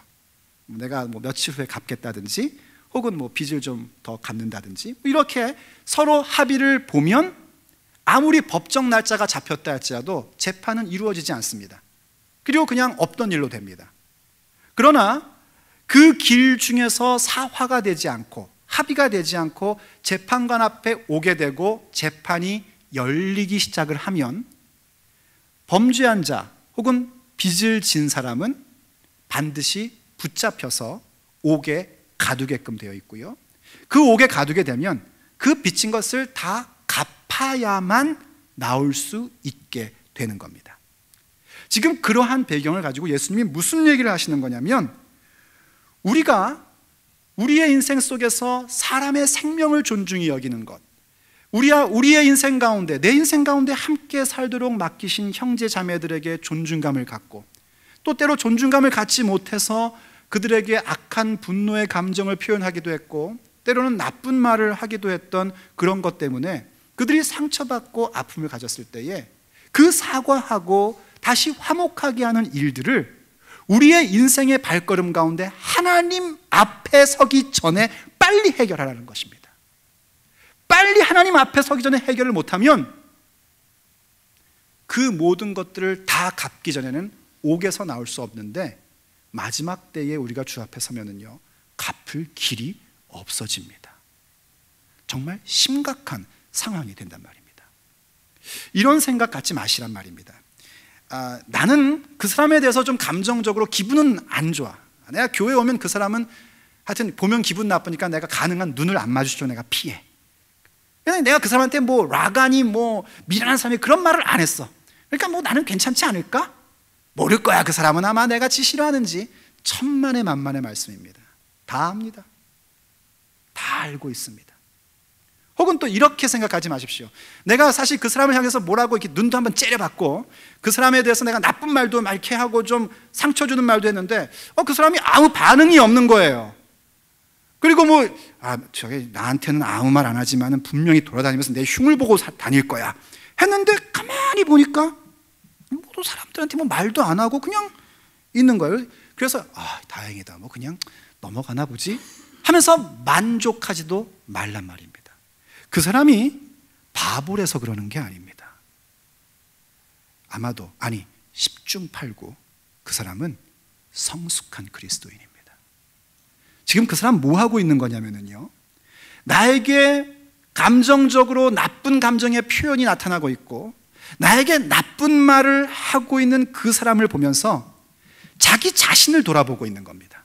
내가 며칠 후에 갚겠다든지 혹은 빚을 좀 더 갚는다든지 이렇게 서로 합의를 보면 아무리 법정 날짜가 잡혔다 할지라도 재판은 이루어지지 않습니다. 그리고 그냥 없던 일로 됩니다. 그러나 그 길 중에서 사화가 되지 않고 합의가 되지 않고 재판관 앞에 오게 되고 재판이 열리기 시작을 하면 범죄한 자 혹은 빚을 진 사람은 반드시 붙잡혀서 옥에 가두게끔 되어 있고요, 그 옥에 가두게 되면 그 빚진 것을 다 갚아야만 나올 수 있게 되는 겁니다. 지금 그러한 배경을 가지고 예수님이 무슨 얘기를 하시는 거냐면, 우리가 우리의 인생 속에서 사람의 생명을 존중히 여기는 것, 우리의 인생 가운데, 내 인생 가운데 함께 살도록 맡기신 형제 자매들에게 존중감을 갖고, 또 때로 존중감을 갖지 못해서 그들에게 악한 분노의 감정을 표현하기도 했고 때로는 나쁜 말을 하기도 했던 그런 것 때문에 그들이 상처받고 아픔을 가졌을 때에 그 사과하고 다시 화목하게 하는 일들을 우리의 인생의 발걸음 가운데 하나님 앞에 서기 전에 빨리 해결하라는 것입니다. 빨리 하나님 앞에 서기 전에 해결을 못하면 그 모든 것들을 다 갚기 전에는 옥에서 나올 수 없는데, 마지막 때에 우리가 주 앞에 서면은요, 갚을 길이 없어집니다. 정말 심각한 상황이 된단 말입니다. 이런 생각 갖지 마시란 말입니다. 나는 그 사람에 대해서 좀 감정적으로 기분은 안 좋아. 내가 교회에 오면 그 사람은 하여튼 보면 기분 나쁘니까 내가 가능한 눈을 안 마주치고 내가 피해. 내가 그 사람한테 라가니 미련한 사람이 그런 말을 안 했어. 그러니까 나는 괜찮지 않을까? 모를 거야. 그 사람은 아마 내가 싫어하는지. 천만의 만만의 말씀입니다. 다 압니다. 다 알고 있습니다. 혹은 또 이렇게 생각하지 마십시오. 내가 사실 그 사람을 향해서 뭐라고 이렇게 눈도 한번 째려봤고 그 사람에 대해서 내가 나쁜 말도 이렇게 하고 좀 상처 주는 말도 했는데 그 사람이 아무 반응이 없는 거예요. 그리고 저게 나한테는 아무 말 안 하지만은 분명히 돌아다니면서 내 흉을 보고 다닐 거야 했는데 가만히 보니까 모두 사람들한테 말도 안 하고 그냥 있는 거예요. 그래서 다행이다, 그냥 넘어가나 보지 하면서 만족하지도 말란 말입니다. 그 사람이 바보라서 그러는 게 아닙니다. 아마도 10중 8구 그 사람은 성숙한 그리스도인입니다. 지금 그 사람 뭐 하고 있는 거냐면요, 나에게 감정적으로 나쁜 감정의 표현이 나타나고 있고 나에게 나쁜 말을 하고 있는 그 사람을 보면서 자기 자신을 돌아보고 있는 겁니다.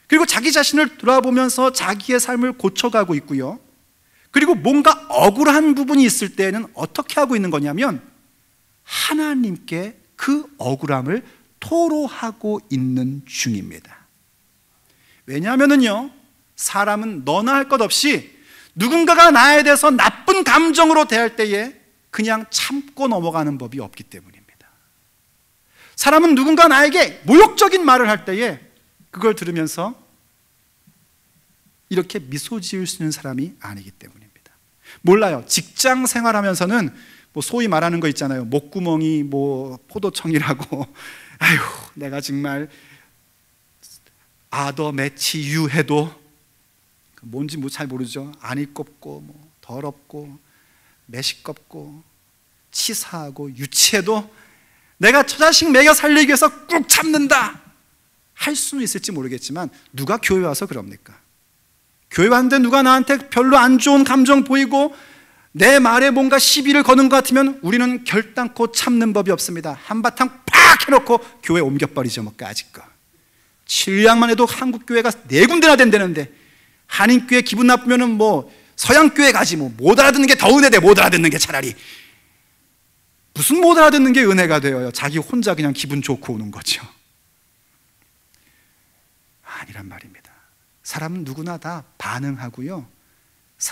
그리고 자기 자신을 돌아보면서 자기의 삶을 고쳐가고 있고요, 그리고 뭔가 억울한 부분이 있을 때는 어떻게 하고 있는 거냐면 하나님께 그 억울함을 토로하고 있는 중입니다. 왜냐하면요, 사람은 너나 할 것 없이 누군가가 나에 대해서 나쁜 감정으로 대할 때에 그냥 참고 넘어가는 법이 없기 때문입니다. 사람은 누군가 나에게 모욕적인 말을 할 때에 그걸 들으면서 이렇게 미소 지을 수 있는 사람이 아니기 때문입니다. 몰라요. 직장 생활하면서는 소위 말하는 거 있잖아요. 목구멍이 포도청이라고. 아휴, 내가 정말 아더 매치 유해도 뭔지 잘 모르죠. 안이 꼽고 더럽고 매시껍고 치사하고 유치해도 내가 처자식 먹여 살리기 위해서 꾹 참는다 할 수는 있을지 모르겠지만 누가 교회 와서 그럽니까? 교회 왔는데 누가 나한테 별로 안 좋은 감정 보이고 내 말에 뭔가 시비를 거는 것 같으면 우리는 결단코 참는 법이 없습니다. 한바탕 팍 해놓고 교회 옮겨버리죠. 까짓 거 신랑만 해도 한국 교회가 4군데나 된다는데 한인교회 기분 나쁘면은 뭐 서양교회 가지, 뭐 못 알아듣는 게 더 은혜돼. 못 알아듣는 게 차라리. 무슨 못 알아듣는 게 은혜가 되어요? 자기 혼자 그냥 기분 좋고 오는 거죠. 아니란 말입니다. 사람은 누구나 다 반응하고요,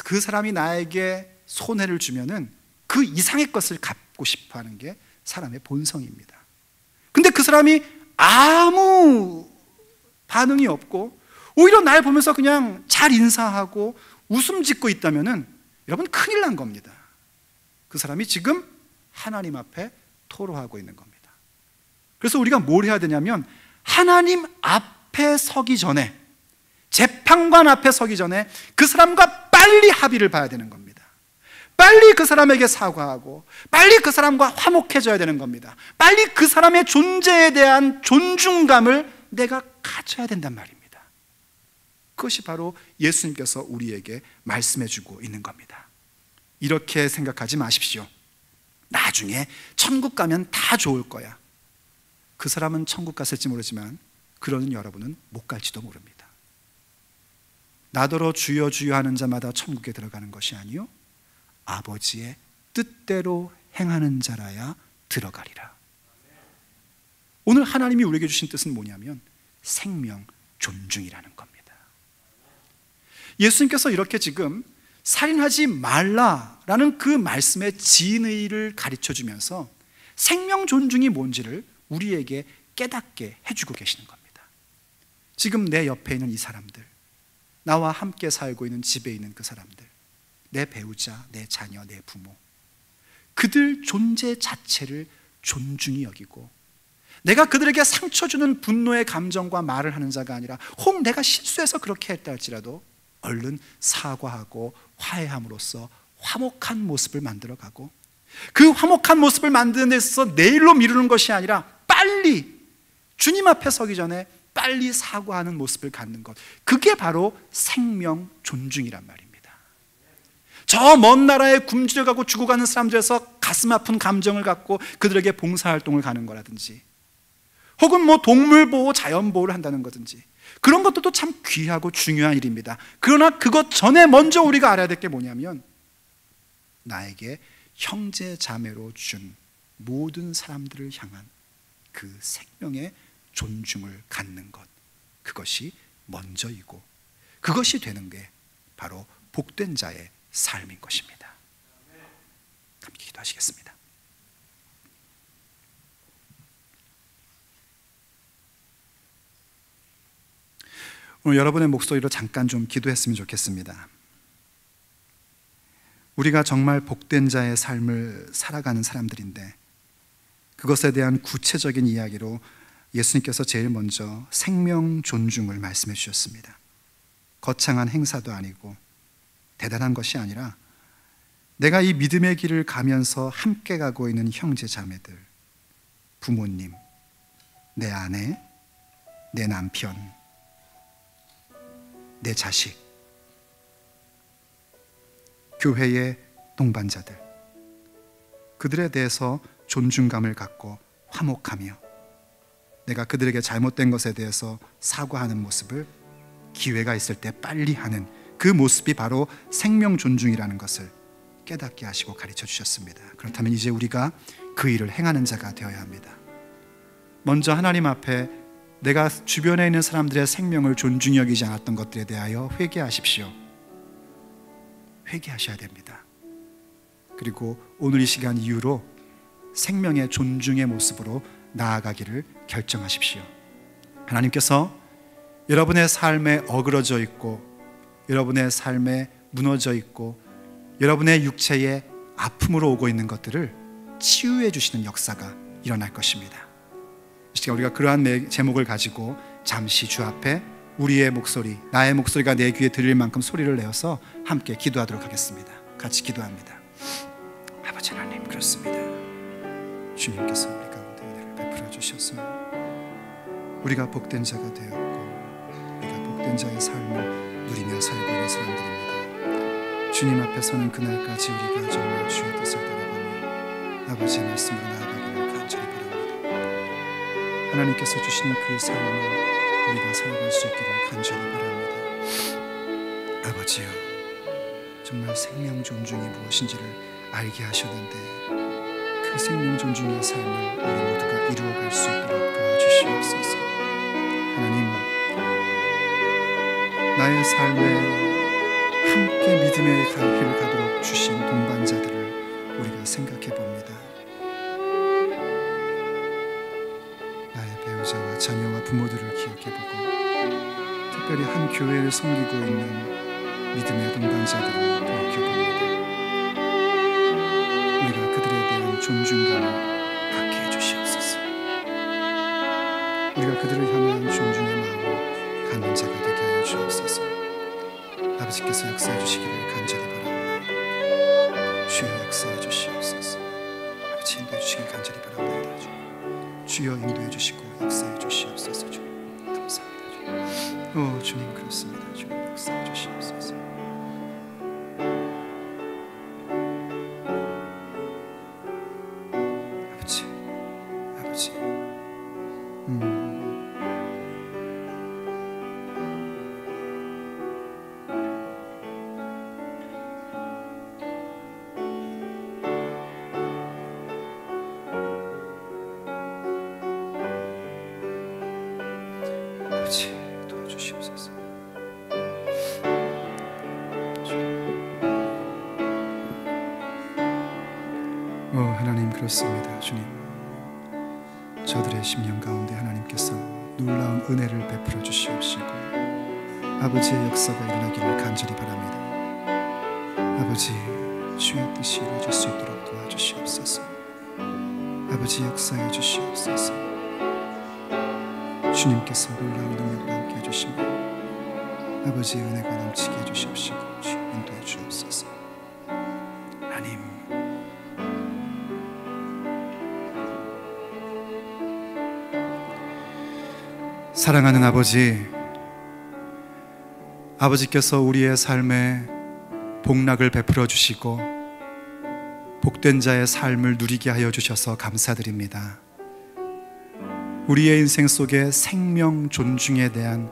그 사람이 나에게 손해를 주면은 그 이상의 것을 갚고 싶어 하는 게 사람의 본성입니다. 근데 그 사람이 아무 반응이 없고 오히려 날 보면서 그냥 잘 인사하고 웃음 짓고 있다면은 여러분 큰일 난 겁니다. 그 사람이 지금 하나님 앞에 토로하고 있는 겁니다. 그래서 우리가 뭘 해야 되냐면 하나님 앞에 서기 전에, 재판관 앞에 서기 전에 그 사람과 빨리 합의를 봐야 되는 겁니다. 빨리 그 사람에게 사과하고 빨리 그 사람과 화목해져야 되는 겁니다. 빨리 그 사람의 존재에 대한 존중감을 내가 가져야 된단 말입니다. 그것이 바로 예수님께서 우리에게 말씀해 주고 있는 겁니다. 이렇게 생각하지 마십시오. 나중에 천국 가면 다 좋을 거야. 그 사람은 천국 갔을지 모르지만 그러는 여러분은 못 갈지도 모릅니다. 나더러 주여 주여 하는 자마다 천국에 들어가는 것이 아니요 아버지의 뜻대로 행하는 자라야 들어가리라. 오늘 하나님이 우리에게 주신 뜻은 뭐냐면 생명 존중이라는 겁니다. 예수님께서 이렇게 지금 살인하지 말라라는 그 말씀의 진의를 가르쳐 주면서 생명 존중이 뭔지를 우리에게 깨닫게 해주고 계시는 겁니다. 지금 내 옆에 있는 이 사람들, 나와 함께 살고 있는 집에 있는 그 사람들, 내 배우자, 내 자녀, 내 부모, 그들 존재 자체를 존중히 여기고 내가 그들에게 상처 주는 분노의 감정과 말을 하는 자가 아니라 혹 내가 실수해서 그렇게 했다 할지라도 얼른 사과하고 화해함으로써 화목한 모습을 만들어가고, 그 화목한 모습을 만드는 데 있어서 내일로 미루는 것이 아니라 빨리 주님 앞에 서기 전에 빨리 사과하는 모습을 갖는 것, 그게 바로 생명 존중이란 말입니다. 저 먼 나라에 굶주려 가고 죽어가는 사람들에서 가슴 아픈 감정을 갖고 그들에게 봉사활동을 가는 거라든지, 혹은 뭐 동물보호, 자연보호를 한다는 거든지, 그런 것들도 참 귀하고 중요한 일입니다. 그러나 그것 전에 먼저 우리가 알아야 될 게 뭐냐면 나에게 형제 자매로 준 모든 사람들을 향한 그 생명의 존중을 갖는 것, 그것이 먼저이고 그것이 되는 게 바로 복된 자의 삶인 것입니다. 함께 기도하시겠습니다. 오늘 여러분의 목소리로 잠깐 좀 기도했으면 좋겠습니다. 우리가 정말 복된 자의 삶을 살아가는 사람들인데 그것에 대한 구체적인 이야기로 예수님께서 제일 먼저 생명 존중을 말씀해 주셨습니다. 거창한 행사도 아니고 대단한 것이 아니라 내가 이 믿음의 길을 가면서 함께 가고 있는 형제 자매들, 부모님, 내 아내, 내 남편, 내 자식, 교회의 동반자들, 그들에 대해서 존중감을 갖고 화목하며 내가 그들에게 잘못된 것에 대해서 사과하는 모습을 기회가 있을 때 빨리 하는 그 모습이 바로 생명 존중이라는 것을 깨닫게 하시고 가르쳐 주셨습니다. 그렇다면 이제 우리가 그 일을 행하는 자가 되어야 합니다. 먼저 하나님 앞에 내가 주변에 있는 사람들의 생명을 존중히 여기지 않았던 것들에 대하여 회개하십시오. 회개하셔야 됩니다. 그리고 오늘 이 시간 이후로 생명의 존중의 모습으로 나아가기를 결정하십시오. 하나님께서 여러분의 삶에 어그러져 있고 여러분의 삶에 무너져 있고 여러분의 육체에 아픔으로 오고 있는 것들을 치유해 주시는 역사가 일어날 것입니다. 이 시간 우리가 그러한 제목을 가지고 잠시 주 앞에 우리의 목소리, 나의 목소리가 내 귀에 들릴 만큼 소리를 내어서 함께 기도하도록 하겠습니다. 같이 기도합니다. 아버지 하나님, 그렇습니다. 주님께서 우리 가운데 은혜를 베풀어 주셔서 우리가 복된 자가 되었고 우리가 복된 자의 삶을 누리며 살고 있는 사람들입니다. 주님 앞에 서는 그날까지 우리가 정말 주의 뜻을 따라가며 아버지의 말씀으로 나아가기를 간절히 바랍니다. 하나님께서 주시는 그 삶을 우리가 살아갈 수 있기를 간절히 바랍니다. 아버지요, 정말 생명 존중이 무엇인지를 알게 하셨는데 그 생명 존중의 삶을 우리 모두가 이루어갈 수 있도록 도와주시옵소서. 하나님, 나의 삶에 함께 믿음의 길을 가도록 주신 동반자들을 우리가 생각해 봅니다. 나의 배우자와 자녀와 부모들을 기억해 보고, 특별히 한 교회를 섬기고 있는 믿음의 동반자들을 돌이켜봅니다. 우리가 그들에 대한 존중감을 갖게 해주시옵소서. 우리가 그들을 향한 존중의 마음을 갖는 자가 되게 하여 주옵소서. 아버지께서 역사해 주시기를 간절히 바랍니다. 주여 역사해 주시옵소서. 아버지 인도해 주시기를 간절히 바랍니다. 주여 인도해 주시고 역사해 주시옵소서. 주님 감사합니다. 주님. 주님 그렇습니다. 주님 역사해 주시옵소서. 아버지 아버지 도와주시옵소서. 하나님 그렇습니다. 주님, 저들의 심령 가운데 하나님께서 놀라운 은혜를 베풀어 주시옵시고 아버지의 역사가 일어나기를 간절히 바랍니다. 아버지, 주의 뜻이 이루어질 수 있도록 도와주시옵소서. 아버지 역사해 주시옵소서. 주님께서 놀라운 능력을 함께 해주시며 아버지의 은혜가 넘치게 해주시옵시고 인도해 주옵소서. 하나님, 사랑하는 아버지, 아버지께서 우리의 삶에 복락을 베풀어 주시고 복된 자의 삶을 누리게 하여 주셔서 감사드립니다. 우리의 인생 속에 생명 존중에 대한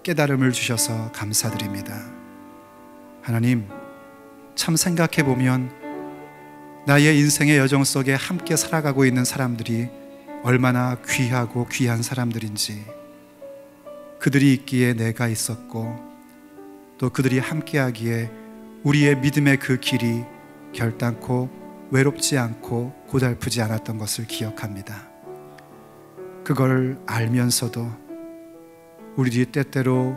깨달음을 주셔서 감사드립니다. 하나님, 참 생각해 보면 나의 인생의 여정 속에 함께 살아가고 있는 사람들이 얼마나 귀하고 귀한 사람들인지, 그들이 있기에 내가 있었고 또 그들이 함께하기에 우리의 믿음의 그 길이 결단코 외롭지 않고 고달프지 않았던 것을 기억합니다. 그걸 알면서도 우리들이 때때로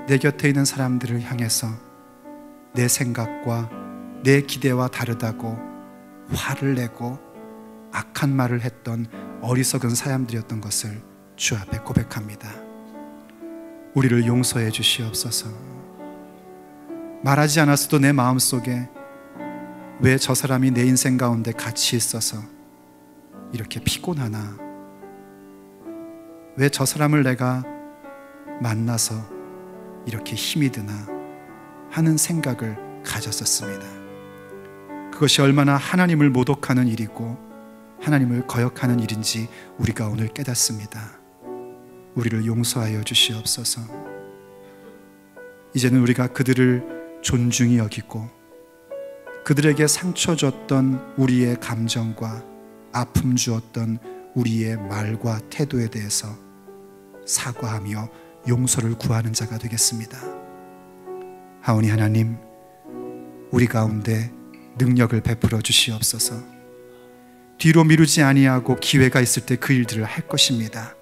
내 곁에 있는 사람들을 향해서 내 생각과 내 기대와 다르다고 화를 내고 악한 말을 했던 어리석은 사람들이었던 것을 주 앞에 고백합니다. 우리를 용서해 주시옵소서. 말하지 않았어도 내 마음속에 왜 저 사람이 내 인생 가운데 같이 있어서 이렇게 피곤하나, 왜 저 사람을 내가 만나서 이렇게 힘이 드나 하는 생각을 가졌었습니다. 그것이 얼마나 하나님을 모독하는 일이고 하나님을 거역하는 일인지 우리가 오늘 깨닫습니다. 우리를 용서하여 주시옵소서. 이제는 우리가 그들을 존중히 여기고 그들에게 상처 줬던 우리의 감정과 아픔 주었던 우리의 말과 태도에 대해서 사과하며 용서를 구하는 자가 되겠습니다. 하오니 하나님, 우리 가운데 능력을 베풀어 주시옵소서. 뒤로 미루지 아니하고 기회가 있을 때 그 일들을 할 것입니다.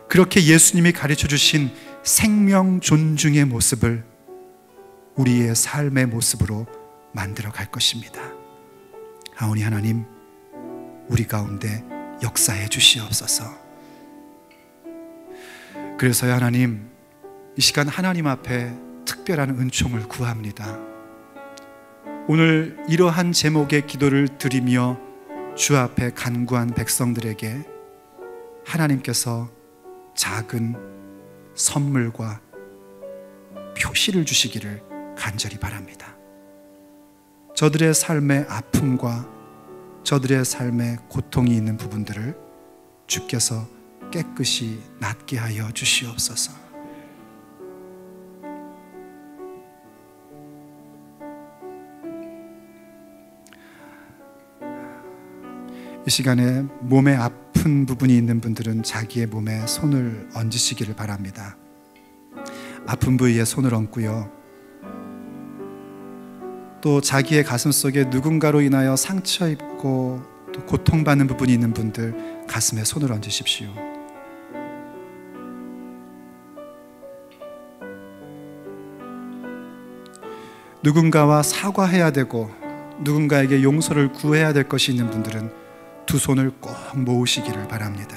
그렇게 예수님이 가르쳐 주신 생명 존중의 모습을 우리의 삶의 모습으로 만들어 갈 것입니다. 하오니 하나님, 우리 가운데 역사해 주시옵소서. 그래서요 하나님, 이 시간 하나님 앞에 특별한 은총을 구합니다. 오늘 이러한 제목의 기도를 드리며 주 앞에 간구한 백성들에게 하나님께서 작은 선물과 표시를 주시기를 간절히 바랍니다. 저들의 삶의 아픔과 저들의 삶의 고통이 있는 부분들을 주께서 깨끗이 낫게 하여 주시옵소서. 이 시간에 몸에 아픈 부분이 있는 분들은 자기의 몸에 손을 얹으시기를 바랍니다. 아픈 부위에 손을 얹고요, 또 자기의 가슴 속에 누군가로 인하여 상처 입고 또 고통받는 부분이 있는 분들 가슴에 손을 얹으십시오. 누군가와 사과해야 되고 누군가에게 용서를 구해야 될 것이 있는 분들은 두 손을 꼭 모으시기를 바랍니다.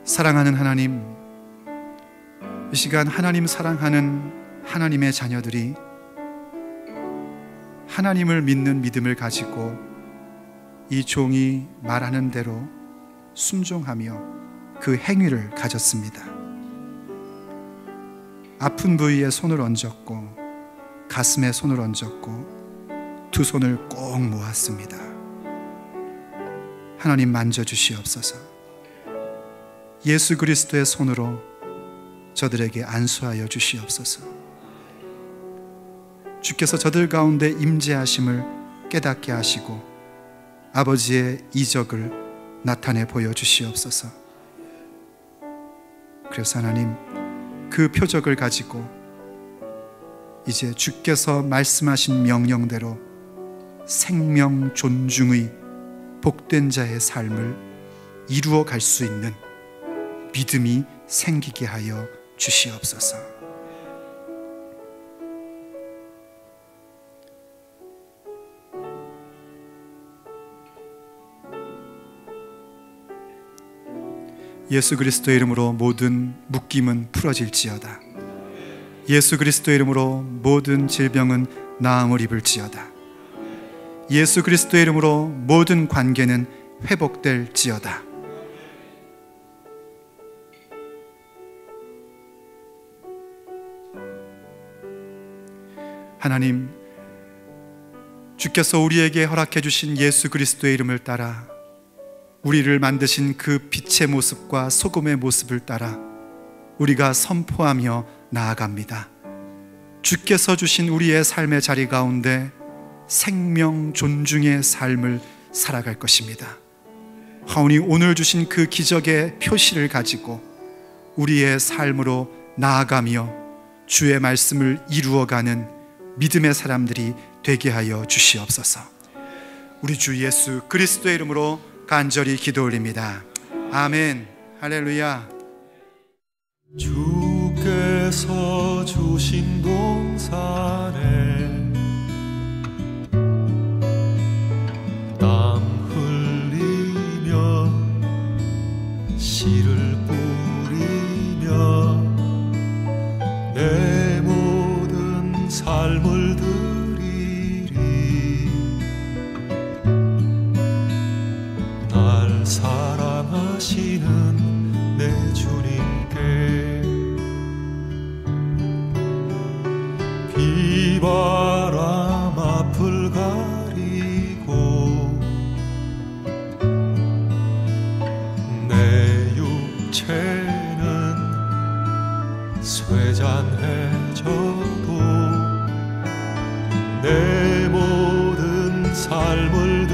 사랑하는 하나님, 이 시간 하나님 사랑하는 하나님의 자녀들이 하나님을 믿는 믿음을 가지고 이 종이 말하는 대로 순종하며 그 행위를 가졌습니다. 아픈 부위에 손을 얹었고 가슴에 손을 얹었고 두 손을 꼭 모았습니다. 하나님 만져주시옵소서. 예수 그리스도의 손으로 저들에게 안수하여 주시옵소서. 주께서 저들 가운데 임재하심을 깨닫게 하시고 아버지의 이적을 나타내 보여주시옵소서. 그래서 하나님, 그 표적을 가지고 이제 주께서 말씀하신 명령대로 생명 존중의 복된 자의 삶을 이루어 갈 수 있는 믿음이 생기게 하여 주시옵소서. 예수 그리스도의 이름으로 모든 묶임은 풀어질지어다. 예수 그리스도의 이름으로 모든 질병은 나음을 입을지어다. 예수 그리스도의 이름으로 모든 관계는 회복될지어다. 하나님, 주께서 우리에게 허락해 주신 예수 그리스도의 이름을 따라 우리를 만드신 그 빛의 모습과 소금의 모습을 따라 우리가 선포하며 나아갑니다. 주께서 주신 우리의 삶의 자리 가운데 생명 존중의 삶을 살아갈 것입니다. 하오니 오늘 주신 그 기적의 표시를 가지고 우리의 삶으로 나아가며 주의 말씀을 이루어가는 믿음의 사람들이 되게 하여 주시옵소서. 우리 주 예수 그리스도의 이름으로 간절히 기도 올립니다. 아멘. 할렐루야. 주께서 주신 동산에 땀 흘리며 씨를 뿌리며 내 모든 삶을 드리리. 날 사랑하시는 내 주님께 비바람 앞을 가리고 내 육체는 쇠잔해져도 내 모든 삶을